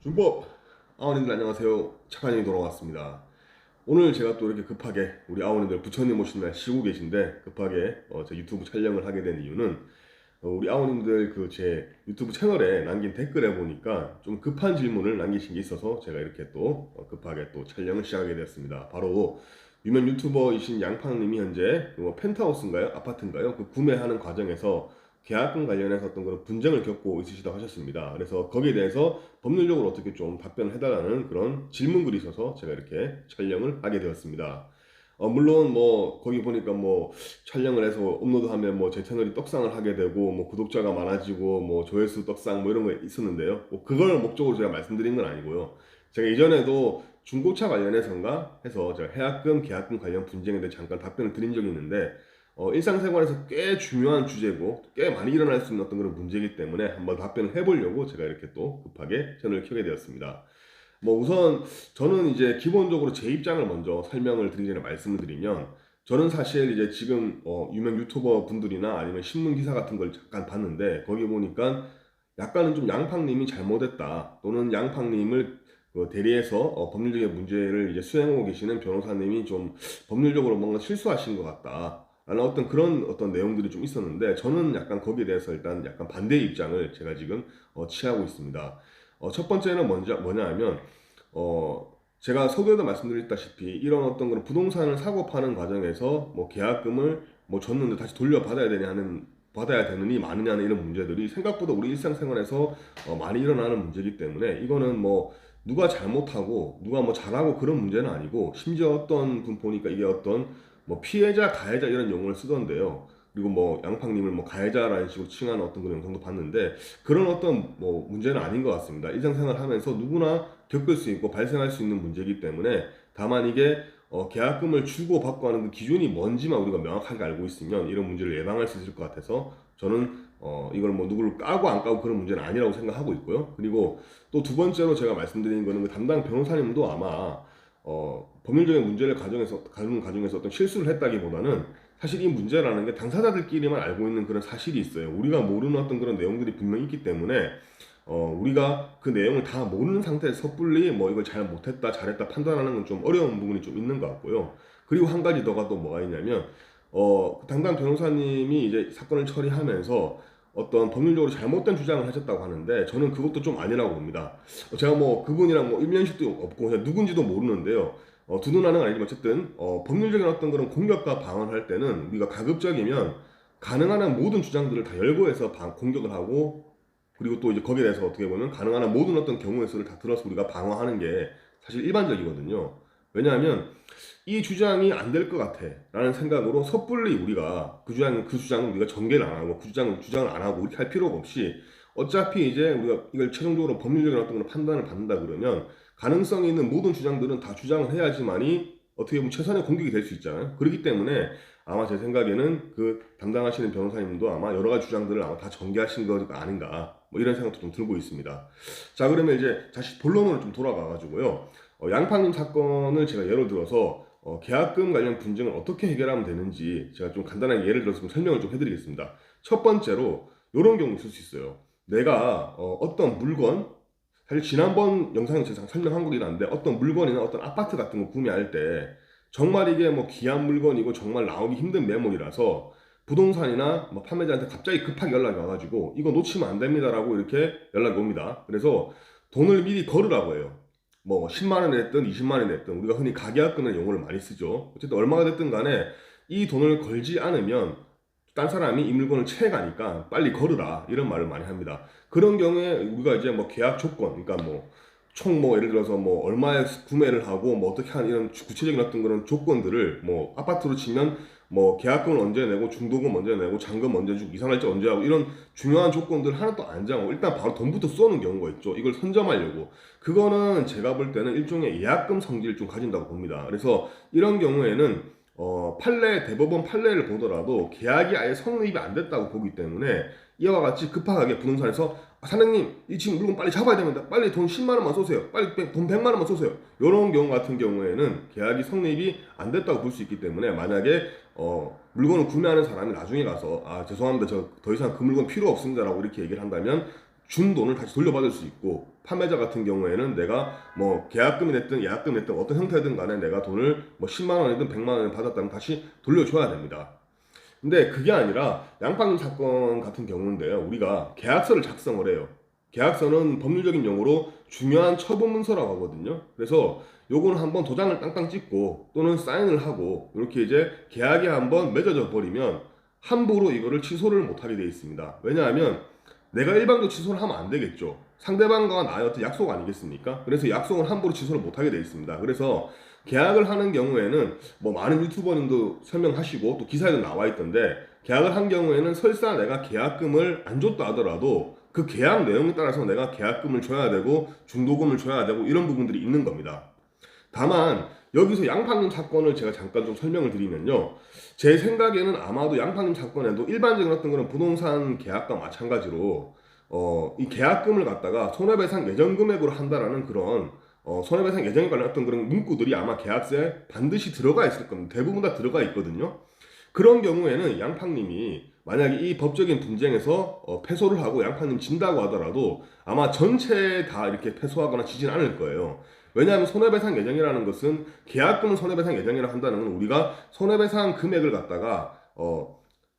준법 아원님들 안녕하세요. 착한님이 돌아왔습니다. 오늘 제가 또 이렇게 급하게 우리 아원님들 부처님 오신 날 쉬고 계신데 급하게 제 유튜브 촬영을 하게 된 이유는 우리 아원님들 그 제 유튜브 채널에 남긴 댓글에 보니까 좀 급한 질문을 남기신 게 있어서 제가 이렇게 또 급하게 또 촬영을 시작하게 되었습니다. 바로 유명 유튜버이신 양팡님이 현재 그 펜트하우스인가요? 아파트인가요? 그 구매하는 과정에서 계약금 관련해서 어떤 그런 분쟁을 겪고 있으시다고 하셨습니다. 그래서 거기에 대해서 법률적으로 어떻게 좀 답변을 해달라는 그런 질문글이 있어서 제가 이렇게 촬영을 하게 되었습니다. 물론 뭐 거기 보니까 뭐 촬영을 해서 업로드하면 뭐 제 채널이 떡상을 하게 되고 뭐 구독자가 많아지고 뭐 조회수 떡상 뭐 이런 거 있었는데요. 뭐 그걸 목적으로 제가 말씀드린 건 아니고요. 제가 이전에도 중고차 관련해서인가 해서 제가 해약금, 계약금 관련 분쟁에 대해 잠깐 답변을 드린 적이 있는데 일상생활에서 꽤 중요한 주제고 꽤 많이 일어날 수 있는 어떤 그런 문제이기 때문에 한번 답변을 해보려고 제가 이렇게 또 급하게 채널을 켜게 되었습니다. 뭐 우선 저는 이제 기본적으로 제 입장을 먼저 설명을 드리기 전에 말씀을 드리면 저는 사실 이제 지금 유명 유튜버 분들이나 아니면 신문 기사 같은 걸 잠깐 봤는데 거기 보니까 약간은 좀 양팡님이 잘못했다 또는 양팡님을 대리해서 법률적인 문제를 이제 수행하고 계시는 변호사님이 좀 법률적으로 뭔가 실수하신 것 같다 라는 어떤 그런 어떤 내용들이 좀 있었는데 저는 약간 거기에 대해서 일단 약간 반대의 입장을 제가 지금 취하고 있습니다. 첫 번째는 뭐냐 하면 제가 서두에도 말씀드렸다시피 이런 어떤 그런 부동산을 사고 파는 과정에서 뭐 계약금을 뭐 줬는데 다시 돌려받아야 되냐 하는 받아야 되느니 마느냐는 이런 문제들이 생각보다 우리 일상생활에서 많이 일어나는 문제이기 때문에 이거는 뭐 누가 잘못하고 누가 뭐 잘하고 그런 문제는 아니고 심지어 어떤 분 보니까 이게 어떤 뭐 피해자 가해자 이런 용어를 쓰던데요. 그리고 뭐 양팡님을 뭐 가해자라는 식으로 칭하는 어떤 그런 영상도 봤는데 그런 어떤 뭐 문제는 아닌 것 같습니다. 일상생활 하면서 누구나 겪을 수 있고 발생할 수 있는 문제이기 때문에 다만 이게 계약금을 주고 받고 하는 그 기준이 뭔지만 우리가 명확하게 알고 있으면 이런 문제를 예방할 수 있을 것 같아서 저는 이걸 뭐 누구를 까고 안 까고 그런 문제는 아니라고 생각하고 있고요. 그리고 또 두 번째로 제가 말씀드린 거는 그 담당 변호사님도 아마 법률적인 문제를 가지는 과정에서 어떤 실수를 했다기보다는 사실 이 문제라는 게 당사자들끼리만 알고 있는 그런 사실이 있어요. 우리가 모르는 어떤 그런 내용들이 분명히 있기 때문에 우리가 그 내용을 다 모르는 상태에서 섣불리 뭐 이걸 잘 못했다 잘했다 판단하는 건 좀 어려운 부분이 좀 있는 것 같고요. 그리고 한 가지 더가 또 뭐가 있냐면 그 담당 변호사님이 이제 사건을 처리하면서 어떤 법률적으로 잘못된 주장을 하셨다고 하는데 저는 그것도 좀 아니라고 봅니다. 제가 뭐 그분이랑 뭐 일면식도 없고 그냥 누군지도 모르는데요. 두 누나는 아니지만 어쨌든 법률적인 어떤 그런 공격과 방어를 할 때는 우리가 가급적이면 가능한 한 모든 주장들을 다 열거해서 공격을 하고 그리고 또 이제 거기에 대해서 어떻게 보면 가능한 한 모든 어떤 경우의 수를 다 들어서 우리가 방어하는 게 사실 일반적이거든요. 왜냐하면 이 주장이 안 될 것 같아 라는 생각으로 섣불리 우리가 그 주장을 우리가 전개를 안 하고 주장을 안 하고 이렇게 할 필요가 없이 어차피 이제 우리가 이걸 최종적으로 법률적인 어떤 그런 판단을 받는다 그러면 가능성이 있는 모든 주장들은 다 주장을 해야지만이 어떻게 보면 최선의 공격이 될 수 있잖아요. 그렇기 때문에 아마 제 생각에는 그 담당하시는 변호사님도 아마 여러 가지 주장들을 아마 다 전개하신 거 아닌가 뭐 이런 생각도 좀 들고 있습니다. 자 그러면 이제 다시 본론으로 좀 돌아가가지고요. 양팡님 사건을 제가 예로 들어서 계약금 관련 분쟁을 어떻게 해결하면 되는지 제가 좀 간단하게 예를 들어서 좀 설명을 좀 해드리겠습니다. 첫 번째로 이런 경우 있을 수 있어요. 내가 어떤 물건 사실 지난번 영상에서 제가 설명한 거긴 한데 어떤 물건이나 어떤 아파트 같은 거 구매할 때 정말 이게 뭐 귀한 물건이고 정말 나오기 힘든 매물이라서 부동산이나 뭐 판매자한테 갑자기 급하게 연락이 와가지고 이거 놓치면 안 됩니다라고 이렇게 연락이 옵니다. 그래서 돈을 미리 걸으라고 해요. 뭐 10만 원이 됐든 20만 원이 됐든 우리가 흔히 가계약금의 용어를 많이 쓰죠. 어쨌든 얼마가 됐든 간에 이 돈을 걸지 않으면 딴 사람이 이 물건을 채가니까 빨리 걸으라 이런 말을 많이 합니다. 그런 경우에 우리가 이제 뭐 계약 조건, 그러니까 뭐 총 뭐 예를 들어서 뭐 얼마에 구매를 하고 뭐 어떻게 하는 이런 구체적인 어떤 그런 조건들을 뭐 아파트로 치면 뭐 계약금을 언제 내고 중도금 언제 내고 잔금 언제 주고 이산할지 언제 하고 이런 중요한 조건들 하나도 안 정하고 일단 바로 돈부터 쏘는 경우가 있죠. 이걸 선점하려고. 그거는 제가 볼 때는 일종의 예약금 성질을 좀 가진다고 봅니다. 그래서 이런 경우에는 대법원 판례를 보더라도 계약이 아예 성립이 안 됐다고 보기 때문에 이와 같이 급하게 부동산에서 사장님 이 지금 물건 빨리 잡아야 됩니다. 빨리 돈 10만 원만 쏘세요. 빨리 돈 100만 원만 쏘세요. 이런 경우 같은 경우에는 계약이 성립이 안 됐다고 볼 수 있기 때문에 만약에 물건을 구매하는 사람이 나중에 가서 죄송합니다. 저 더 이상 그 물건 필요 없습니다라고 이렇게 얘기를 한다면 준 돈을 다시 돌려받을 수 있고, 판매자 같은 경우에는 내가 뭐 계약금이 됐든 예약금이 됐든 어떤 형태든 간에 내가 돈을 뭐 10만 원이든 100만 원을 받았다면 다시 돌려줘야 됩니다. 근데 그게 아니라 양팡님 사건 같은 경우인데요. 우리가 계약서를 작성을 해요. 계약서는 법률적인 용어로 중요한 처분 문서라고 하거든요. 그래서 요거는 한번 도장을 땅땅 찍고 또는 사인을 하고 이렇게 이제 계약이 한번 맺어져 버리면 함부로 이거를 취소를 못하게 되어 있습니다. 왜냐하면 내가 일방적으로 취소를 하면 안 되겠죠. 상대방과 나의 어떤 약속 아니겠습니까? 그래서 약속을 함부로 취소를 못하게 되어 있습니다. 그래서 계약을 하는 경우에는 뭐 많은 유튜버님도 설명하시고 또 기사에도 나와 있던데, 계약을 한 경우에는 설사 내가 계약금을 안 줬다 하더라도 그 계약 내용에 따라서 내가 계약금을 줘야 되고 중도금을 줘야 되고 이런 부분들이 있는 겁니다. 다만 여기서 양팡님 사건을 제가 잠깐 좀 설명을 드리면요, 제 생각에는 아마도 양팡님 사건에도 일반적인 어떤 그런 부동산 계약과 마찬가지로 이 계약금을 갖다가 손해배상 예정 금액으로 한다라는 그런 손해배상 예정에 관한 어떤 그런 문구들이 아마 계약서에 반드시 들어가 있을 겁니다. 대부분 다 들어가 있거든요. 그런 경우에는 양팡님이 만약에 이 법적인 분쟁에서 패소를 하고 양팡님 진다고 하더라도 아마 전체 다 이렇게 패소하거나 지진 않을 거예요. 왜냐하면 손해배상 예정이라는 것은, 계약금은 손해배상 예정이라고 한다는 건 우리가 손해배상 금액을 갖다가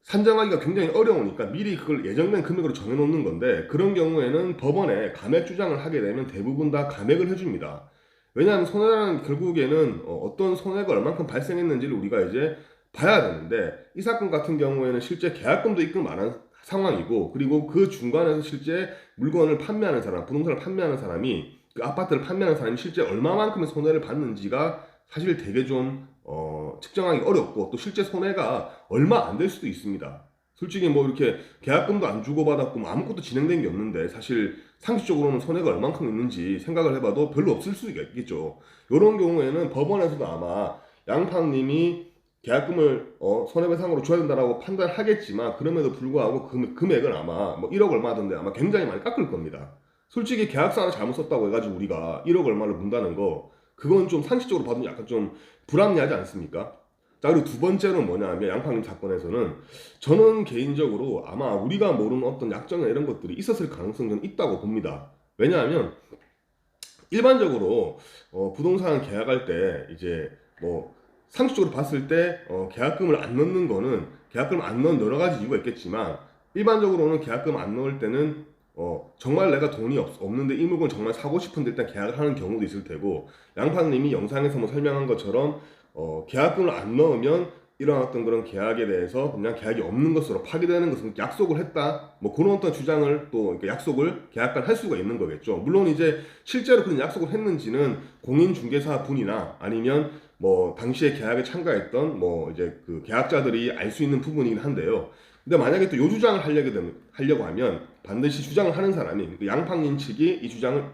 산정하기가 굉장히 어려우니까 미리 그걸 예정된 금액으로 정해놓는 건데, 그런 경우에는 법원에 감액 주장을 하게 되면 대부분 다 감액을 해줍니다. 왜냐하면 손해라는 결국에는 어떤 손해가 얼만큼 발생했는지를 우리가 이제 봐야 되는데, 이 사건 같은 경우에는 실제 계약금도 입금 안 한 상황이고, 그리고 그 중간에서 실제 물건을 판매하는 사람, 부동산을 판매하는 사람이, 그 아파트를 판매하는 사람이 실제 얼마만큼의 손해를 봤는지가 사실 되게 좀 측정하기 어렵고, 또 실제 손해가 얼마 안 될 수도 있습니다. 솔직히 뭐 이렇게 계약금도 안 주고받았고 뭐 아무것도 진행된 게 없는데 사실 상식적으로는 손해가 얼만큼 있는지 생각을 해봐도 별로 없을 수가 있겠죠. 이런 경우에는 법원에서도 아마 양팡님이 계약금을 손해배상으로 줘야 된다라고 판단하겠지만, 그럼에도 불구하고 금액은 아마 뭐 1억 얼마던데 아마 굉장히 많이 깎을 겁니다. 솔직히 계약서 하나 잘못 썼다고 해가지고 우리가 1억 얼마를 문다는 거, 그건 좀 상식적으로 봐도 약간 좀 불합리하지 않습니까? 자, 그리고 두 번째는 뭐냐 하면, 양팡님 사건에서는 저는 개인적으로 아마 우리가 모르는 어떤 약정이나 이런 것들이 있었을 가능성이 좀 있다고 봅니다. 왜냐하면 일반적으로 부동산 계약할 때 이제 뭐 상식적으로 봤을 때 계약금을 안 넣는 거는, 계약금을 안 넣은 여러 가지 이유가 있겠지만, 일반적으로는 계약금 안 넣을 때는 정말 내가 돈이 없는데 이 물건 정말 사고 싶은데 일단 계약을 하는 경우도 있을 테고, 양팡님이 영상에서 뭐 설명한 것처럼 계약금을 안 넣으면 이런 어떤 그런 계약에 대해서 그냥 계약이 없는 것으로 파기되는 것은 약속을 했다, 뭐 그런 어떤 주장을 또 약속을 계약간 할 수가 있는 거겠죠. 물론 이제 실제로 그런 약속을 했는지는 공인중개사 분이나 아니면 뭐 당시에 계약에 참가했던 뭐 이제 그 계약자들이 알 수 있는 부분이긴 한데요. 근데 만약에 또 요 주장을 하려고 하면 반드시 주장을 하는 사람이, 그 양팡님 측이 이 주장을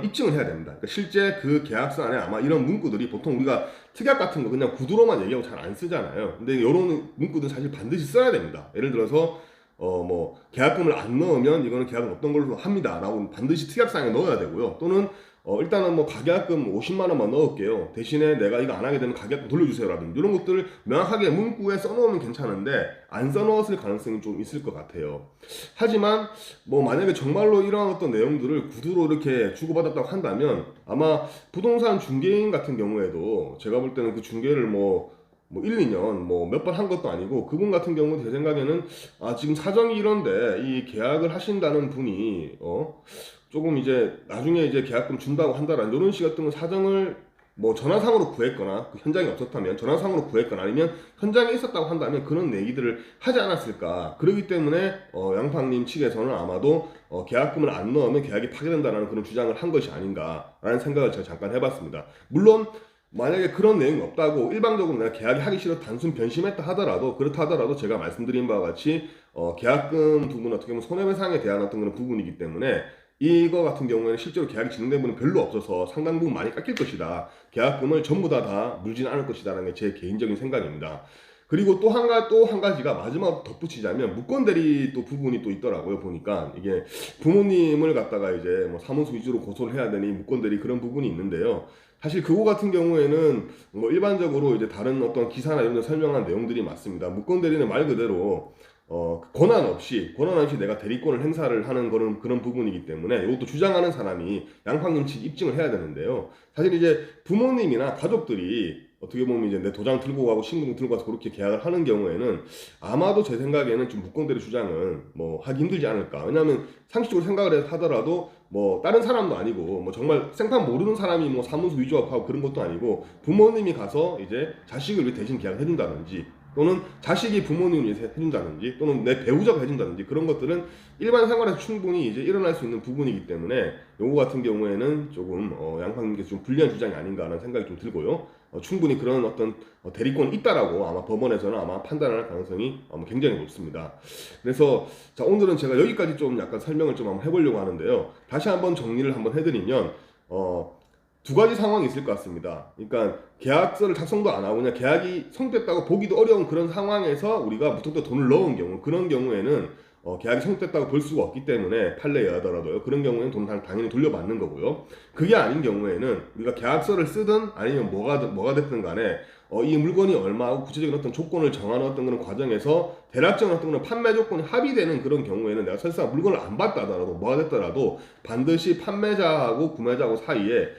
입증을 해야 됩니다. 그러니까 실제 그 계약서 안에 아마 이런 문구들이, 보통 우리가 특약 같은 거 그냥 구두로만 얘기하고 잘 안 쓰잖아요. 근데 이런 문구들은 사실 반드시 써야 됩니다. 예를 들어서 뭐 계약금을 안 넣으면 이거는 계약은 없던 걸로 합니다 라고 반드시 특약사항에 넣어야 되고요. 또는 일단은 뭐 가계약금 50만 원만 넣을게요, 대신에 내가 이거 안 하게 되면 가계약금 돌려주세요 라든지 이런 것들을 명확하게 문구에 써놓으면 괜찮은데, 안 써놓았을 가능성이 좀 있을 것 같아요. 하지만 뭐 만약에 정말로 이러한 어떤 내용들을 구두로 이렇게 주고받았다고 한다면, 아마 부동산 중개인 같은 경우에도 제가 볼 때는 그 중개를 뭐 1, 2년 뭐 몇 번 한 것도 아니고, 그분 같은 경우는 제 생각에는 지금 사정이 이런데 이 계약을 하신다는 분이 조금 이제 나중에 이제 계약금 준다고 한다라는 이런 식 같은 사정을 뭐 전화상으로 구했거나, 그 현장이 없었다면 전화상으로 구했거나, 아니면 현장에 있었다고 한다면 그런 얘기들을 하지 않았을까. 그렇기 때문에 양팡님 측에서는 아마도 계약금을 안 넣으면 계약이 파기된다는 그런 주장을 한 것이 아닌가라는 생각을 제가 잠깐 해봤습니다. 물론 만약에 그런 내용이 없다고 일방적으로 내가 계약이 하기 싫어 단순 변심했다 하더라도, 그렇다 하더라도 제가 말씀드린 바와 같이 계약금 부분 어떻게 보면 손해배상에 대한 어떤 그런 부분이기 때문에, 이거 같은 경우에는 실제로 계약이 진행된 분은 별로 없어서 상당 부분 많이 깎일 것이다, 계약금을 전부 다 물지는 않을 것이다 라는 게 제 개인적인 생각입니다. 그리고 또 한 가지가 마지막 덧붙이자면, 무권대리 또 부분이 또 있더라고요. 보니까 이게 부모님을 갖다가 이제 뭐 사무소 위주로 고소를 해야 되니 무권대리 그런 부분이 있는데요. 사실 그거 같은 경우에는 뭐 일반적으로 이제 다른 어떤 기사나 이런 데 설명한 내용들이 맞습니다. 무권대리는 말 그대로 권한 없이 내가 대리권을 행사를 하는 그런 부분이기 때문에 이것도 주장하는 사람이 양팡님 측 입증을 해야 되는데요. 사실 이제 부모님이나 가족들이 어떻게 보면 이제 내 도장 들고 가고 신분증 들고 가서 그렇게 계약을 하는 경우에는 아마도 제 생각에는 좀 무권대리 주장은 뭐 하기 힘들지 않을까. 왜냐하면 상식적으로 생각을 하더라도 뭐 다른 사람도 아니고 뭐 정말 생판 모르는 사람이 뭐 사무소 위조하고 그런 것도 아니고 부모님이 가서 이제 자식을 위해 대신 계약을 해준다든지 또는 자식이 부모님을 위해서 해준다든지 또는 내 배우자가 해준다든지 그런 것들은 일반 생활에서 충분히 이제 일어날 수 있는 부분이기 때문에 요거 같은 경우에는 조금 양팡님께서 좀 불리한 주장이 아닌가라는 생각이 좀 들고요. 충분히 그런 어떤 대리권이 있다라고 아마 법원에서는 아마 판단할 가능성이 굉장히 높습니다. 그래서 자, 오늘은 제가 여기까지 좀 약간 설명을 좀 한번 해보려고 하는데요. 다시 한번 정리를 한번 해드리면 두 가지 상황이 있을 것 같습니다. 그러니까 계약서를 작성도 안 하고 그냥 계약이 성립됐다고 보기도 어려운 그런 상황에서 우리가 무턱대고 돈을 넣은 경우, 그런 경우에는 계약이 성립됐다고 볼 수가 없기 때문에 판례에 하더라도요. 그런 경우에는 돈 당연히 돌려받는 거고요. 그게 아닌 경우에는 우리가 계약서를 쓰든 아니면 뭐가 됐든 간에 이 물건이 얼마하고 구체적인 어떤 조건을 정하는 어떤 그런 과정에서 대략적인 어떤 그런 판매 조건이 합의되는 그런 경우에는 내가 설사 물건을 안 받다 하더라도 뭐가 됐더라도 반드시 판매자하고 구매자하고 사이에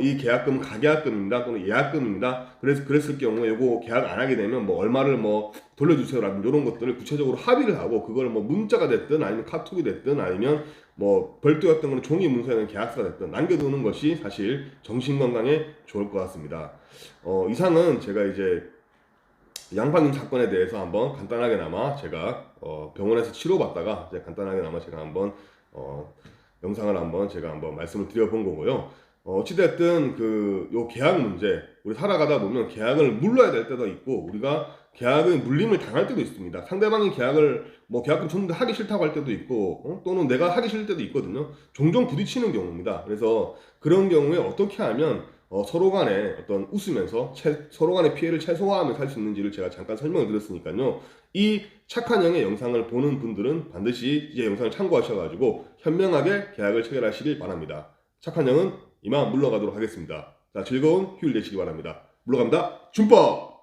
이 계약금은 가계약금입니다 또는 예약금입니다. 그랬을 경우에 이거 계약 안 하게 되면 뭐 얼마를 뭐 돌려주세요라든지 이런 것들을 구체적으로 합의를 하고 그걸 뭐 문자가 됐든 아니면 카톡이 됐든 아니면 뭐 별도였던 거는 종이 문서에 는 계약서가 됐든 남겨두는 것이 사실 정신건강에 좋을 것 같습니다. 이상은 제가 이제 양팡님 사건에 대해서 한번 간단하게나마 제가 병원에서 치료받다가 이제 간단하게나마 제가 한번 영상을 한번 제가 한번 말씀을 드려본 거고요. 어찌됐든 요 계약 문제, 우리 살아가다 보면 계약을 물러야 될 때도 있고 우리가 계약의 물림을 당할 때도 있습니다. 상대방이 계약금 줬는데 하기 싫다고 할 때도 있고 또는 내가 하기 싫을 때도 있거든요. 종종 부딪히는 경우입니다. 그래서 그런 경우에 어떻게 하면 서로 간에 어떤 웃으면서 서로 간의 피해를 최소화하면서 할 수 있는지를 제가 잠깐 설명을 드렸으니까요. 이 착한 형의 영상을 보는 분들은 반드시 이 영상을 참고하셔가지고 현명하게 계약을 체결하시길 바랍니다. 착한 형은 이만 물러가도록 하겠습니다. 자, 즐거운 휴일 되시기 바랍니다. 물러갑니다. 준법!